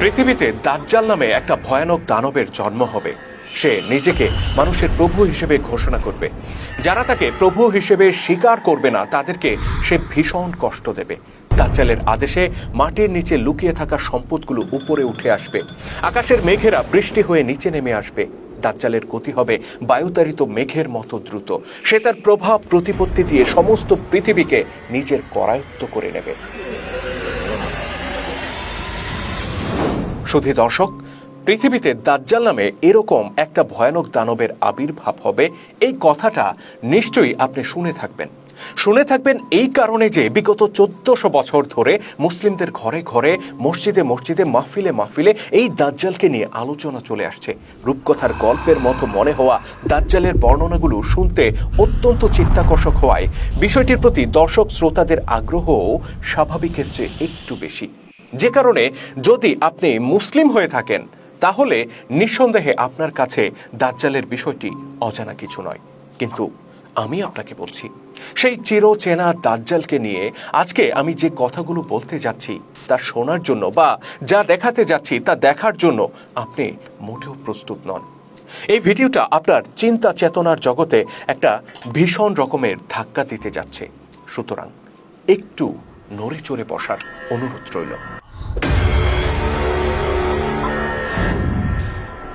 পৃথিবীতে দাজ্জাল নামে একটা ভয়ানক দানবের জন্ম হবে। সে নিজেকে মানুষের প্রভু হিসেবে ঘোষণা করবে। যারা তাকে প্রভু হিসেবে স্বীকার করবে না তাদেরকে সে ভীষণ কষ্ট দেবে। দাজ্জালের আদেশে মাটির নিচে লুকিয়ে থাকা সম্পদগুলো উপরে উঠে আসবে। আকাশের মেঘেরা বৃষ্টি হয়ে নিচে নেমে আসবে। দাজ্জালের গতি হবে বায়ুতাড়িত মেঘের মতো দ্রুত। সে তার প্রভাব প্রতিপত্তি দিয়ে সমস্ত পৃথিবীকে নিজের করায়ত্ত করে নেবে। শুধু দর্শক, পৃথিবীতে দাজ্জাল নামে এরকম একটা ভয়ানক দানবের আবির্ভাব হবে, এই কথাটা নিশ্চয়ই আপনি শুনে থাকবেন এই কারণে যে বিগত 1400 বছর ধরে মুসলিমদের ঘরে ঘরে, মসজিদে মসজিদে, মাহফিলে এই দাজ্জালকে নিয়ে আলোচনা চলে আসছে। রূপকথার গল্পের মতো মনে হওয়া দাজ্জালের বর্ণনাগুলো শুনতে অত্যন্ত চিত্তাকর্ষক হওয়ায় বিষয়টির প্রতি দর্শক শ্রোতাদের আগ্রহও স্বাভাবিকের চেয়ে একটু বেশি। যে কারণে যদি আপনি মুসলিম হয়ে থাকেন তাহলে নিঃসন্দেহে আপনার কাছে দাজ্জালের বিষয়টি অজানা কিছু নয়। কিন্তু আমি আপনাকে বলছি, সেই চিরচেনা দাজ্জালকে নিয়ে আজকে আমি যে কথাগুলো বলতে যাচ্ছি তা শোনার জন্য বা যা দেখাতে যাচ্ছি তা দেখার জন্য আপনি মোটেও প্রস্তুত নন। এই ভিডিওটা আপনার চিন্তা চেতনার জগতে একটা ভীষণ রকমের ধাক্কা দিতে যাচ্ছে। সুতরাং একটু নড়ে চড়ে বসার অনুরোধ রইল।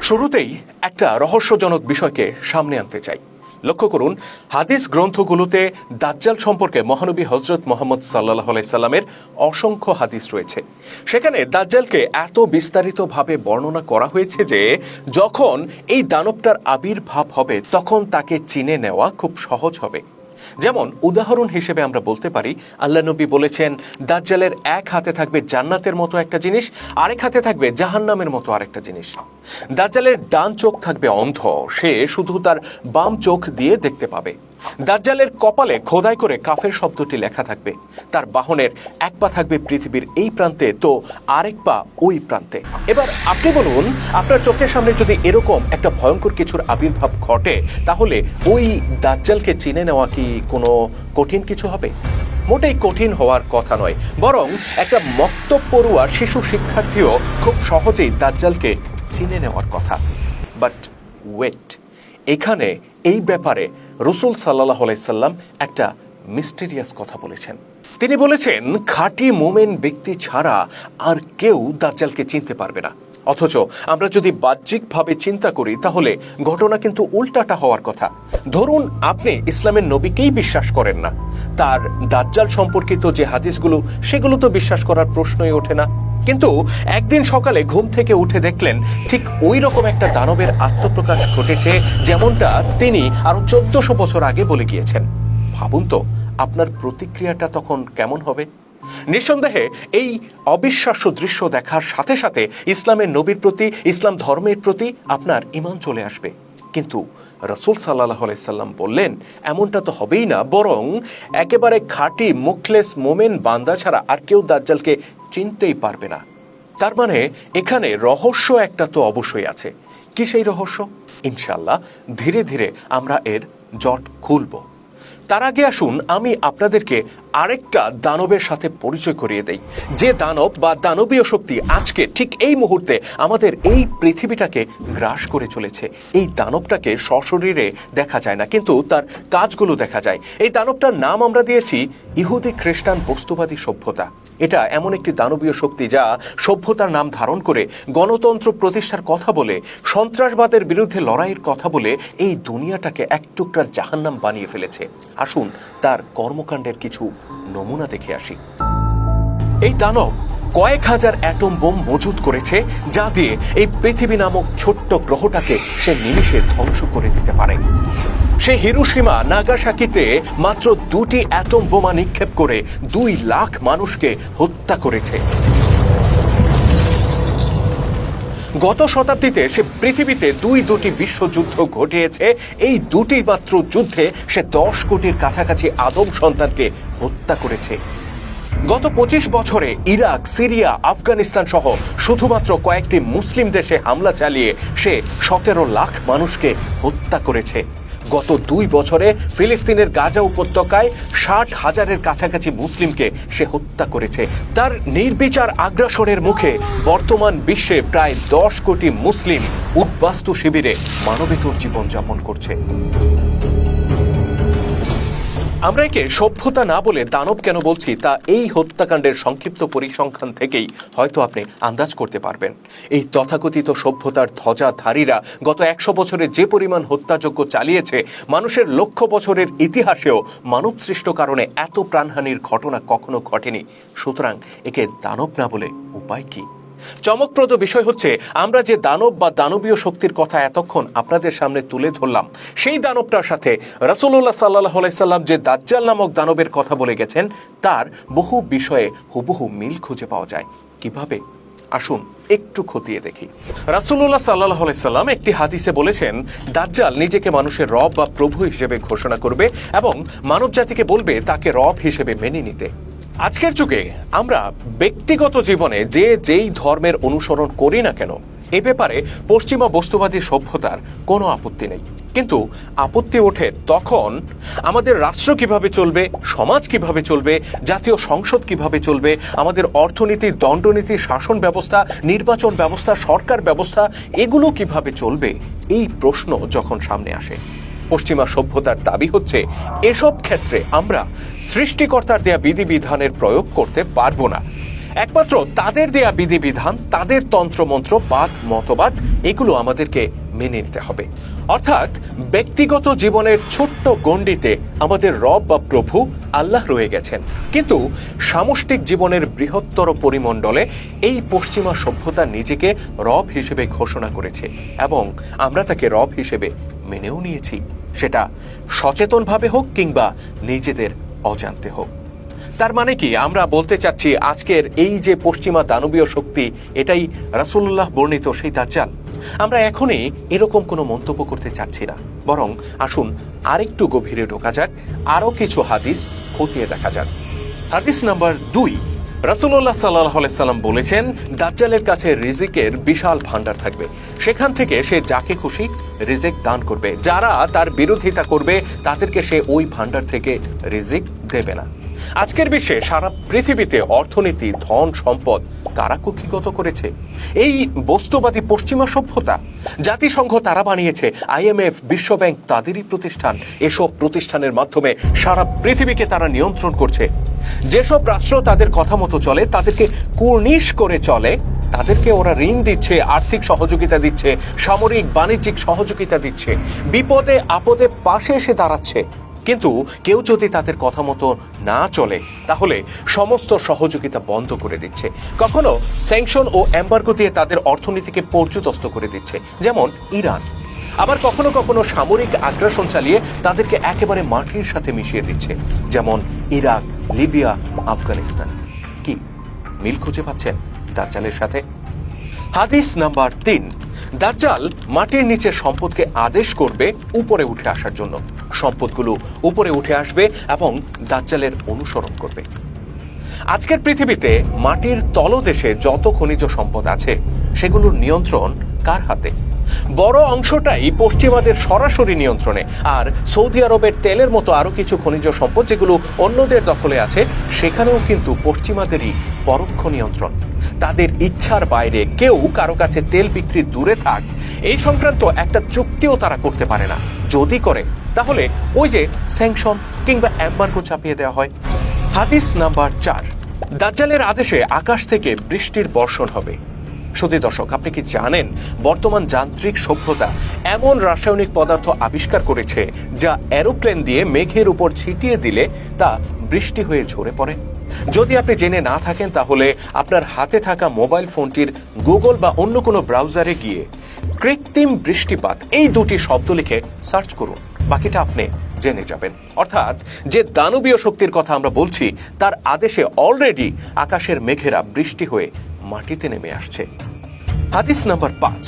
শুরুতেই একটা রহস্যজনক বিষয়কে সামনে আনতে চাই। লক্ষ্য করুন, হাদিস গ্রন্থগুলোতে দাজ্জাল সম্পর্কে মহানবী হযরত মুহাম্মদ সাল্লাল্লাহু আলাইহি সাল্লামের অসংখ্য হাদিস রয়েছে। সেখানে দাজ্জালকে এত বিস্তারিতভাবে বর্ণনা করা হয়েছে যে যখন এই দানবটার আবির্ভাব হবে তখন তাকে চিনে নেওয়া খুব সহজ হবে। যেমন উদাহরণ হিসেবে আমরা বলতে পারি, আল্লাহ নবী বলেছেন দাজ্জালের এক হাতে থাকবে জান্নাতের মতো একটা জিনিস, আরেক হাতে থাকবে জাহান্নামের মতো আরেকটা জিনিস। দাজ্জালের ডান চোখ থাকবে অন্ধ, সে শুধু তার বাম চোখ দিয়ে দেখতে পাবে। দাজ্জালের কপালে খোদাই করে কাফের শব্দটি লেখা থাকবে। তার বাহনের এক পা থাকবে পৃথিবীর এই প্রান্তে তো আরেক পা ওই প্রান্তে। এবার আপনি বলুন, আপনার চোখের সামনে যদি এরকম একটা ভয়ঙ্কর কিছুর আবির্ভাব ঘটে তাহলে ওই দাজ্জালকে চিনে নেওয়া কি কোনো কঠিন কিছু হবে? মোটেই কঠিন হওয়ার কথা নয়, বরং একটা মক্তব পড়ুয়া শিশু শিক্ষার্থীও খুব সহজেই দাজ্জালকে চিনে নেওয়ার কথা। বাট ওয়েট, এখানে এই ব্যাপারে রাসূল সাল্লাল্লাহু আলাইহি সাল্লাম একটা মিস্টেরিয়াস কথা বলেছেন। তিনি বলেছেন খাঁটি মুমিন ব্যক্তি ছাড়া আর কেউ দাজ্জালকে চিনতে পারবে না। অথচ আমরা যদি বাহ্যিকভাবে চিন্তা করি তাহলে ঘটনা কিন্তু উল্টাটা হওয়ার কথা। ধরুন আপনি ইসলামের নবীকেই বিশ্বাস করেন না, তার দাজ্জাল সম্পর্কিত যে হাদিসগুলো সেগুলো তো বিশ্বাস করার প্রশ্নই ওঠে না। কিন্তু একদিন সকালে ঘুম থেকে উঠে দেখলেন ঠিক ওই রকম একটা দানবের আত্মপ্রকাশ ঘটেছে যেমনটা তিনি আরো 1400 বছর আগে বলে গিয়েছেন। ভাবুন তো আপনার প্রতিক্রিয়াটা তখন কেমন হবে? নিঃসন্দেহে এই অবিশ্বাস্য দৃশ্য দেখার সাথে সাথে ইসলামের নবীর প্রতি, ইসলাম ধর্মের প্রতি আপনার ঈমান চলে আসবে। কিন্তু রাসূল সাল্লাল্লাহু আলাইহি সাল্লাম বললেন এমনটা তো হবেই না, বরং একেবারে খাঁটি মুখলেস মোমেন বান্দা ছাড়া আর কেউ দাজ্জালকে চিনতেই পারবে না। তার মানে এখানে রহস্য একটা তো অবশ্যই আছে। কি সেই রহস্য? ইনশাআল্লাহ ধীরে ধীরে আমরা এর জট খুলব। তার আগে আসুন আমি আপনাদেরকে আরেকটা দানবের সাথে পরিচয় করিয়ে দেই, যে দানব বা দানবীয় শক্তি আজকে ঠিক এই মুহূর্তে আমাদের এই পৃথিবীটাকে গ্রাস করে চলেছে। এই দানবটাকে সশরীরে দেখা যায় না, কিন্তু তার কাজগুলো দেখা যায়। এই দানবটার নাম আমরা দিয়েছি ইহুদি খ্রিস্টান বস্তুবাদী সভ্যতা। এটা এমন একটি দানবীয় শক্তি যা সভ্যতার নাম ধারণ করে গণতন্ত্র প্রতিষ্ঠার কথা বলে, সন্ত্রাসবাদের বিরুদ্ধে লড়াইয়ের কথা বলে এই দুনিয়াটাকে এক টুকরা জাহান্নাম বানিয়ে ফেলেছে। আসুন তার কর্মকাণ্ডের কিছু নমুনা দেখে আসি। এই দানব কয়েক হাজার অ্যাটম বোম মজুত করেছে যা দিয়ে এই পৃথিবী নামক ছোট্ট গ্রহটাকে সে নিমিষে ধ্বংস করে দিতে পারে। সে হিরোশিমা নাগাসাকিতে মাত্র 2টি অ্যাটম বোমা নিক্ষেপ করে 2 লাখ মানুষকে হত্যা করেছে। গত শতাব্দীতে সে পৃথিবীতে দুটি বিশ্বযুদ্ধ ঘটিয়েছে। এই 2টি মাত্র যুদ্ধে সে 10 কোটির কাছাকাছি আদম সন্তানকে হত্যা করেছে। গত 25 বছরে ইরাক, সিরিয়া, আফগানিস্তান সহ শুধুমাত্র কয়েকটি মুসলিম দেশে হামলা চালিয়ে সে 17 লাখ মানুষকে হত্যা করেছে। গত 2 বছরে ফিলিস্তিনের গাজা উপত্যকায় 60,000-এর কাছাকাছি মুসলিমকে সে হত্যা করেছে। তার নির্বিচার আগ্রাসনের মুখে বর্তমান বিশ্বে প্রায় 10 কোটি মুসলিম উদ্বাস্তু শিবিরে মানবেতর জীবনযাপন করছে। আমরা একে সভ্যতা না বলে দানব কেন বলছি তা এই হত্যাকাণ্ডের সংক্ষিপ্ত পরিসংখ্যান থেকেই হয়তো আপনি আন্দাজ করতে পারবেন। এই তথাকথিত সভ্যতার ধ্বজাধারীরা গত 100 বছরে যে পরিমাণ হত্যাযজ্ঞ চালিয়েছে, মানুষের লক্ষ বছরের ইতিহাসেও মানবসৃষ্ট কারণে এত প্রাণহানির ঘটনা কখনো ঘটেনি। সুতরাং একে দানব না বলে উপায় কি? চমকপ্রদ বিষয় হচ্ছে, আমরা যে দানব বা দানবীয় শক্তির কথা এতক্ষণ আপনাদের সামনে তুলে ধরলাম, সেই দানবটার সাথে রাসূলুল্লাহ সাল্লাল্লাহু আলাইহি সাল্লাম যে দাজ্জাল নামক দানবের কথা বলে গেছেন, তার বহু বিষয়ে হুবহু মিল খুঁজে পাওয়া যায়। কিভাবে? আসুন একটু খতিয়ে দেখি। রাসূলুল্লাহ সাল্লাল্লাহু আলাইহি সাল্লাম একটি হাদিসে বলেছেন, দাজ্জাল নিজেকে মানুষের রব বা প্রভু হিসেবে ঘোষণা করবে এবং মানব জাতিকে বলবে তাকে রব হিসেবে মেনে নিতে। আজকের যুগে আমরা ব্যক্তিগত জীবনে যে যেই ধর্মের অনুসরণ করি না কেন, এ ব্যাপারে পশ্চিমা বস্তুবাদী সভ্যতার কোনো আপত্তি নেই। কিন্তু আপত্তি ওঠে তখন আমাদের রাষ্ট্র কিভাবে চলবে, সমাজ কিভাবে চলবে, জাতীয় সংসদ কিভাবে চলবে, আমাদের অর্থনীতি, দণ্ডনীতি, শাসন ব্যবস্থা, নির্বাচন ব্যবস্থা, সরকার ব্যবস্থা, এগুলো কিভাবে চলবে, এই প্রশ্ন যখন সামনে আসে। পশ্চিমা সভ্যতার দাবি হচ্ছে, এসব ক্ষেত্রে আমরা সৃষ্টিকর্তার দেয়া বিধিবিধানের প্রয়োগ করতে পারবো না। একমাত্র তাদের দেয়া বিধিবিধান, তাদের তন্ত্রমন্ত্র, বাদ মতবাদ, এগুলো আমাদেরকে মেনে নিতে হবে। অর্থাৎ ব্যক্তিগত জীবনের ছোট্ট গণ্ডিতে আমাদের রব বা প্রভু আল্লাহ রয়ে গেছেন, কিন্তু সামষ্টিক জীবনের বৃহত্তর পরিমণ্ডলে এই পশ্চিমা সভ্যতা নিজেকে রব হিসেবে ঘোষণা করেছে এবং আমরা তাকে রব হিসেবে মেনেও নিয়েছি, সেটা সচেতনভাবে হোক কিংবা নিজেদের অজান্তে হোক। তার মানে কি আমরা বলতে চাচ্ছি আজকের এই যে পশ্চিমা দানবীয় শক্তি, এটাই রাসূলুল্লাহ বর্ণিত সেই দাজ্জাল? আমরা এখনই এরকম কোনো মন্তব্য করতে চাচ্ছি না, বরং আসুন আরেকটু গভীরে ঢোকা যাক, আরো কিছু হাদিস খতিয়ে দেখা যাক। হাদিস নাম্বার 2, রাসূলুল্লাহ সাল্লাল্লাহু আলাইহি সাল্লাম বলেছেন, দাজ্জালের কাছে রিজিকের বিশাল ভান্ডার থাকবে, সেখান থেকে সে যাকে খুশি রিজিক দান করবে। যারা তার বিরোধিতা করবে তাদেরকে সে ওই ভান্ডার থেকে রিজিক দেবে না। আজকের বিশ্বে সারা পৃথিবীতে অর্থনীতি, ধন সম্পদ কারা কুক্ষিগত করেছে? এই বস্তুবাদী পশ্চিমা সভ্যতা। জাতিসংঘ তারা বানিয়েছে, IMF, বিশ্বব্যাংক তাদেরই প্রতিষ্ঠান। এসব প্রতিষ্ঠানের মাধ্যমে সারা পৃথিবীকে তারা নিয়ন্ত্রণ করছে। যেসব রাষ্ট্র তাদের কথা মতো চলে, তাদেরকে কুর্নিশ করে চলে, তাদেরকে ওরা ঋণ দিচ্ছে, আর্থিক সহযোগিতা দিচ্ছে, সামরিক বাণিজ্যিক সহযোগিতা দিচ্ছে, বিপদে আপদে পাশে এসে দাঁড়াচ্ছে। কিন্তু কেউ যদি তাদের কথা মতো না চলে, তাহলে সমস্ত সহযোগিতা বন্ধ করে দিচ্ছে। কখনো স্যাংশন ও এম্বার্গো দিয়ে তাদের অর্থনীতিকে পর্যুদস্ত করে দিচ্ছে, যেমন ইরান। আবার কখনো কখনো সামরিক আগ্রাসন চালিয়ে তাদেরকে একেবারে মাটির সাথে মিশিয়ে দিচ্ছে, যেমন ইরাক, লিবিয়া, আফগানিস্তান। কি মিল খুঁজে পাচ্ছেন দাজ্জালের সাথে? হাদিস নাম্বার 3, দাজ্জাল মাটির নিচে সম্পদকে আদেশ করবে উপরে উঠে আসার জন্য। সম্পদগুলো উপরে উঠে আসবে এবং দাজ্জালের অনুসরণ করবে। আজকের পৃথিবীতে মাটির তলদেশে যত খনিজ সম্পদ আছে, সেগুলোর নিয়ন্ত্রণ কার হাতে? বড় অংশটাই পশ্চিমাদের সরাসরি নিয়ন্ত্রণে, আর সৌদি আরবের তেলের মতো আরো কিছু খনিজ সম্পদ যেগুলো অন্যদের দখলে আছে, সেখানেও কিন্তু পশ্চিমাদেরই পরোক্ষ নিয়ন্ত্রণ। তাদের ইচ্ছার বাইরে কেউ কারো কাছে তেল বিক্রি দূরে থাক, এই সংক্রান্ত একটা চুক্তিও তারা করতে পারে না। যদি করে, তাহলে ওই যে স্যাংশন কিংবা এম্বার্গো চাপিয়ে দেওয়া হয়। হাদিস নাম্বার 4, দাজ্জালের আদেশে আকাশ থেকে বৃষ্টির বর্ষণ হবে। সুধী দর্শক, আপনি কি জানেন বর্তমান যান্ত্রিক সভ্যতা এমন রাসায়নিক পদার্থ আবিষ্কার করেছে যা এরোপ্লেন দিয়ে মেঘের উপর ছিটিয়ে দিলে তা বৃষ্টি হয়ে ঝরে পড়ে? যদি আপনি জেনে না থাকেন, তাহলে আপনার হাতে থাকা মোবাইল ফোনটির গুগল বা অন্য কোনো ব্রাউজারে গিয়ে কৃত্রিম বৃষ্টিপাত এই দুটি শব্দ লিখে সার্চ করুন, বাকিটা আপনি জেনে যাবেন। অর্থাৎ যে দানবীয় শক্তির কথা আমরা বলছি, তার আদেশে অলরেডি আকাশের মেঘেরা বৃষ্টি হয়ে মাটিতে নেমে আসছে। হাদিস নাম্বার 5,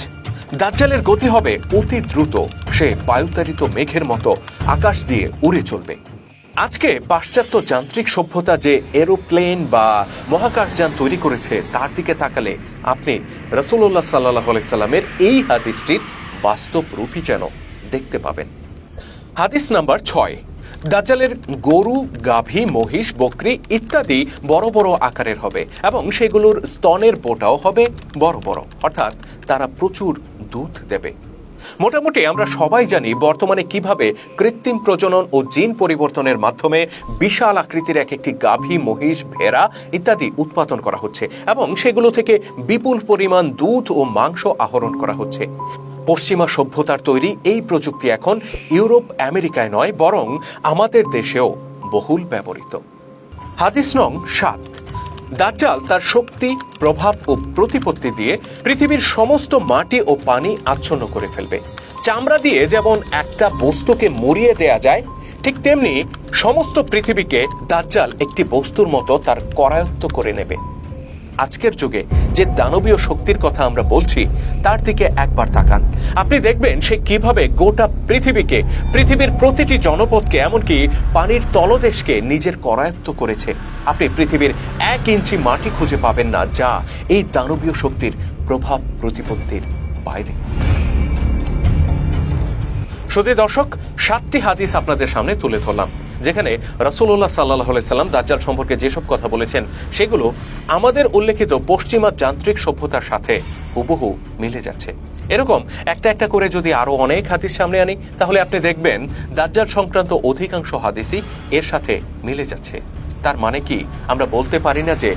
দাজ্জালের গতি হবে অতি দ্রুত, সে বায়ুতাড়িত মেঘের মতো আকাশ দিয়ে উড়ে চলবে। আজকে পাশ্চাত্য যান্ত্রিক সভ্যতা যে এরোপ্লেন বা মহাকাশযান তৈরি করেছে, তার দিকে তাকালে আপনি রাসূলুল্লাহ সাল্লাল্লাহু আলাইহি সাল্লামের এই হাদিসটির বাস্তব রূপই যেন দেখতে পাবেন। হাদিস নাম্বার 6, দাজ্জালের গরু, গাভী, মহিষ, বকরি ইত্যাদি বড় বড় আকারের হবে এবং সেগুলোর স্তনের বোটাও হবে বড় বড়, অর্থাৎ তারা প্রচুর দুধ দেবে। মোটামুটি আমরা সবাই জানি বর্তমানে কিভাবে কৃত্রিম প্রজনন ও জিন পরিবর্তনের মাধ্যমে বিশাল আকৃতির এক একটি গাভী, মহিষ, ভেড়া ইত্যাদি উৎপাদন করা হচ্ছে এবং সেগুলো থেকে বিপুল পরিমাণ দুধ ও মাংস আহরণ করা হচ্ছে। পশ্চিমা সভ্যতার তৈরি এই প্রযুক্তি এখন ইউরোপ, আমেরিকায় নয়, বরং আমাদের দেশেও বহুল ব্যবহৃত। হাদিস নং 7, দাজ্জাল তার শক্তি, প্রভাব ও প্রতিপত্তি দিয়ে পৃথিবীর সমস্ত মাটি ও পানি আচ্ছন্ন করে ফেলবে। চামড়া দিয়ে যেমন একটা বস্তুকে মুড়িয়ে দেয়া যায়, ঠিক তেমনি সমস্ত পৃথিবীকে দাজ্জাল একটি বস্তুর মতো তার করায়ত্ত করে নেবে। আজকের যুগে যে দানবীয় শক্তির কথা আমরা বলছি তার দিকে একবার তাকান, আপনি দেখবেন সে কিভাবে গোটা পৃথিবীকে, পৃথিবীর প্রতিটি জনপদকে, এমনকি পানির তলদেশকে নিজের করায়ত্ত করেছে। আপনি পৃথিবীর 1 ইঞ্চি মাটি খুঁজে পাবেন না যা এই দানবীয় শক্তির প্রভাব প্রতিপত্তির বাইরে। শুধু দর্শক, 7টি হাদিস আপনাদের সামনে তুলে ধরলাম, যেখানে রাসূলুল্লাহ সাল্লাল্লাহু আলাইহি সাল্লাম দাজ্জাল সম্পর্কে যেসব কথা বলেছেন সেগুলো আমাদের উল্লেখিত পশ্চিমা যান্ত্রিক সভ্যতার সাথে হুবহু মিলে যাচ্ছে। এরকম একটা একটা করে যদি আরো অনেক হাদিস সামনে আনি তাহলে আপনি দেখবেন দাজ্জাল সংক্রান্ত অধিকাংশ হাদিসই এর সাথে মিলে যাচ্ছে। তার মানে কি আমরা বলতে পারি না যে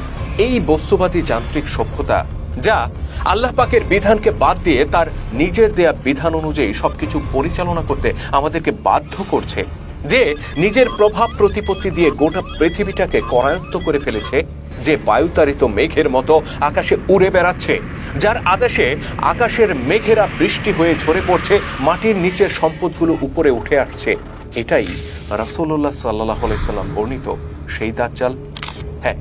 এই বস্তুবাদী যান্ত্রিক সভ্যতা, যা আল্লাহ পাকের বিধানকে বাদ দিয়ে তার নিজের দেয়া বিধান অনুযায়ী সবকিছু পরিচালনা করতে আমাদেরকে বাধ্য করছে, যে নিজের প্রভাব প্রতিপত্তি দিয়ে গোটা পৃথিবীটাকে করায়ত্ত করে ফেলেছে, যে বায়ুতাড়িত মেঘের মতো আকাশে উড়ে বেড়াচ্ছে, যার আদেশে আকাশের মেঘেরা বৃষ্টি হয়ে ঝরে পড়ছে, মাটির নিচের সম্পদগুলো উপরে উঠে আসছে, এটাই রাসূলুল্লাহ সাল্লাল্লাহু আলাইহি সাল্লাম বর্ণিত সেই দাজ্জাল? হ্যাঁ,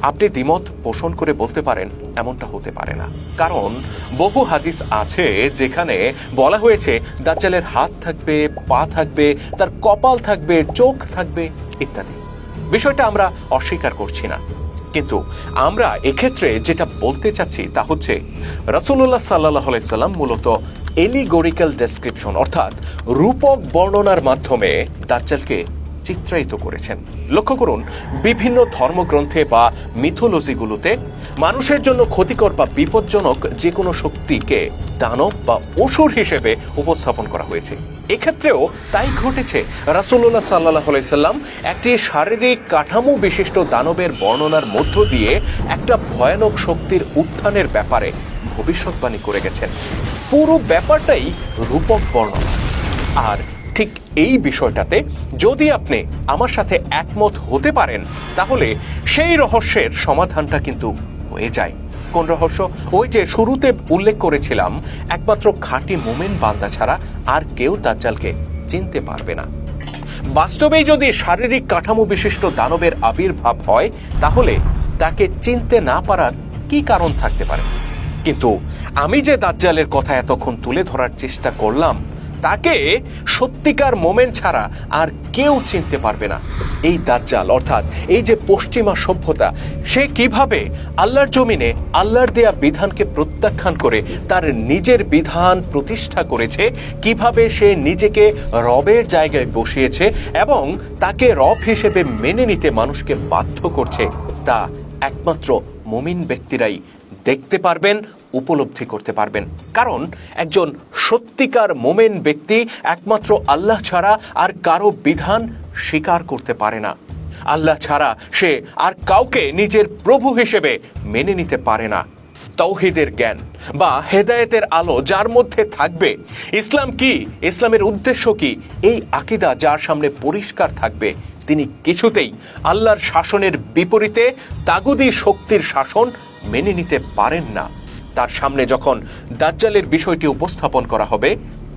আপনি দ্বিমত পোষণ করে বলতে পারেন এমনটা হতে পারে না, কারণ বহু হাদিস আছে যেখানে বলা হয়েছে দাজ্জালের হাত থাকবে, পা থাকবে, তার কপাল থাকবে, চোখ থাকবে ইত্যাদি। বিষয়টা আমরা অস্বীকার করছি না, কিন্তু আমরা এক্ষেত্রে যেটা বলতে চাচ্ছি তা হচ্ছে রাসূলুল্লাহ সাল্লাল্লাহু আলাইহি সাল্লাম মূলত এলিগোরিক্যাল ডেসক্রিপশন অর্থাৎ রূপক বর্ণনার মাধ্যমে দাজ্জালকে চিত্রায়িত করেছেন। লক্ষ্য করুন, বিভিন্ন ধর্মগ্রন্থে বা মিথোলজিগুলোতে মানুষের জন্য ক্ষতিকর বা বিপজ্জনক যে কোনো শক্তিকে দানব বা অসুর হিসেবে উপস্থাপন করা হয়েছে। এক্ষেত্রেও তাই ঘটেছে। রাসূলুল্লাহ সাল্লাল্লাহু আলাইহি সাল্লাম একটি শারীরিক কাঠামো বিশিষ্ট দানবের বর্ণনার মধ্য দিয়ে একটা ভয়ানক শক্তির উত্থানের ব্যাপারে ভবিষ্যৎবাণী করে গেছেন। পুরো ব্যাপারটাই রূপক বর্ণনা। আর ঠিক এই বিষয়টাতে যদি আপনি আমার সাথে একমত হতে পারেন তাহলে সেই রহস্যের সমাধানটা কিন্তু হয়ে যায়। কোন রহস্য? ওই যে শুরুতে উল্লেখ করেছিলাম, একমাত্র খাঁটি মুমিন বান্দা ছাড়া আর কেউ দাজ্জালকে চিনতে পারবে না। বাস্তবেই যদি শারীরিক কাঠামো বিশিষ্ট দানবের আবির্ভাব হয় তাহলে তাকে চিনতে না পারার কি কারণ থাকতে পারে? কিন্তু আমি যে দাজ্জালের কথা এতক্ষণ তুলে ধরার চেষ্টা করলাম তাকে সত্যিকার মোমেন ছাড়া আর কেউ চিনতে পারবে না। এই দাজ্জাল অর্থাৎ এই যে পশ্চিমা সভ্যতা, সে কিভাবে আল্লাহর জমিনে আল্লাহর দেয়া বিধানকে প্রত্যাখ্যান করে তার নিজের বিধান প্রতিষ্ঠা করেছে, কিভাবে সে নিজেকে রবের জায়গায় বসিয়েছে এবং তাকে রব হিসেবে মেনে নিতে মানুষকে বাধ্য করছে, তা একমাত্র মুমিন ব্যক্তিরাই দেখতে পারবেন, উপলব্ধি করতে পারবেন। কারণ একজন সত্যিকার মোমেন ব্যক্তি একমাত্র আল্লাহ ছাড়া আর কারো বিধান স্বীকার করতে পারে না। আল্লাহ ছাড়া সে আর কাউকে নিজের প্রভু হিসেবে মেনে নিতে পারে না। তাওহীদের জ্ঞান বা হেদায়েতের আলো যার মধ্যে থাকবে, ইসলাম কি, ইসলামের উদ্দেশ্য কি, এই আকীদা যার সামনে পরিষ্কার থাকবে, তিনি কিছুতেই আল্লাহর শাসনের বিপরীতে তাগুদী শক্তির শাসন মেনে নিতে পারেন না। তার সামনে যখন দাজ্জালের বিষয়টি উপস্থাপন করা হবে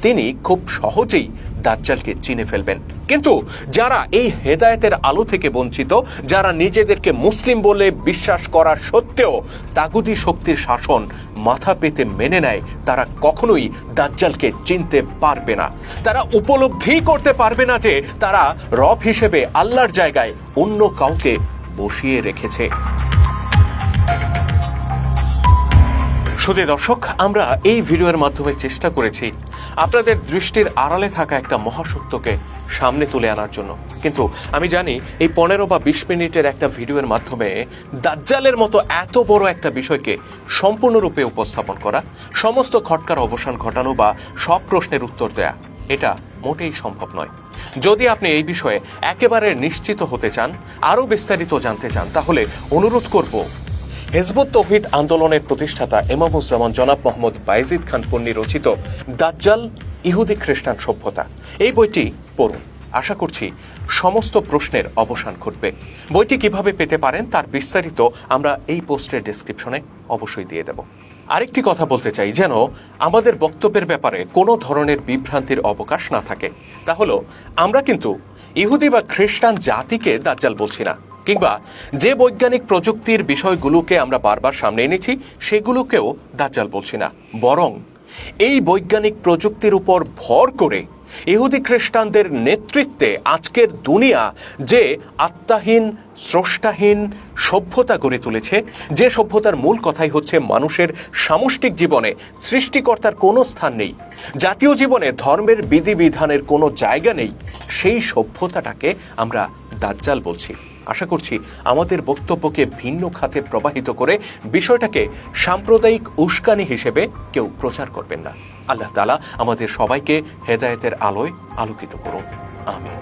তিনি খুব সহজেই দাজ্জালকে চিনে ফেলবেন। কিন্তু যারা এই হেদায়েতের আলো থেকে বঞ্চিত, যারা নিজেদেরকে মুসলিম বলে বিশ্বাস করা সত্ত্বেও তাগুদী শক্তির শাসন মাথা পেতে মেনে নেয়, তারা কখনোই দাজ্জালকে চিনতে পারবে না। তারা উপলব্ধি করতে পারবে না যে তারা রব হিসেবে আল্লাহর জায়গায় অন্য কাউকে বসিয়ে রেখেছে। শুধু দর্শক, আমরা এই ভিডিওর মাধ্যমে চেষ্টা করেছি আপনাদের দৃষ্টির আড়ালে থাকা একটা মহাসত্যকে সামনে তুলে আনার জন্য। কিন্তু আমি জানি এই 15 বা 20 মিনিটের একটা ভিডিওর মাধ্যমে দাজ্জালের মতো এত বড় একটা বিষয়কে সম্পূর্ণরূপে উপস্থাপন করা, সমস্ত খটকার অবসান ঘটানো বা সব প্রশ্নের উত্তর দেয়া, এটা মোটেই সম্ভব নয়। যদি আপনি এই বিষয়ে একেবারে নিশ্চিত হতে চান, আরও বিস্তারিত জানতে চান, তাহলে অনুরোধ করব হিজবুত তৌহিদ আন্দোলনের প্রতিষ্ঠাতা ইমামুজ্জামান জনাব মোহাম্মদ বায়েজিদ খান পন্নী রচিত দাজ্জাল, ইহুদি খ্রিস্টান সভ্যতা, এই বইটি পড়ুন। আশা করছি সমস্ত প্রশ্নের অবসান ঘটবে। বইটি কিভাবে পেতে পারেন তার বিস্তারিত আমরা এই পোস্টের ডেসক্রিপশনে অবশ্যই দিয়ে দেব। আরেকটি কথা বলতে চাই, যেন আমাদের বক্তব্যের ব্যাপারে কোনো ধরনের বিভ্রান্তির অবকাশ না থাকে। তা হলো, আমরা কিন্তু ইহুদি বা খ্রিস্টান জাতিকে দাজ্জাল বলছি না, কিংবা যে বৈজ্ঞানিক প্রযুক্তির বিষয়গুলোকে আমরা বারবার সামনে এনেছি সেগুলোকেও দাজ্জাল বলছি না। বরং এই বৈজ্ঞানিক প্রযুক্তির উপর ভর করে ইহুদি খ্রিস্টানদের নেতৃত্বে আজকের দুনিয়া যে আত্মাহীন, স্রষ্টাহীন সভ্যতা গড়ে তুলেছে, যে সভ্যতার মূল কথাই হচ্ছে মানুষের সামষ্টিক জীবনে সৃষ্টিকর্তার কোনো স্থান নেই, জাতীয় জীবনে ধর্মের বিধিবিধানের কোনো জায়গা নেই, সেই সভ্যতাটাকে আমরা দাজ্জাল বলছি। আশা করছি আমাদের বক্তব্যকে ভিন্ন খাতে প্রবাহিত করে বিষয়টাকে সাম্প্রদায়িক উস্কানি হিসেবে কেউ প্রচার করবেন না। আল্লাহ তাআলা আমাদের সবাইকে হেদায়েতের আলোয় আলোকিত করুন। আমিন।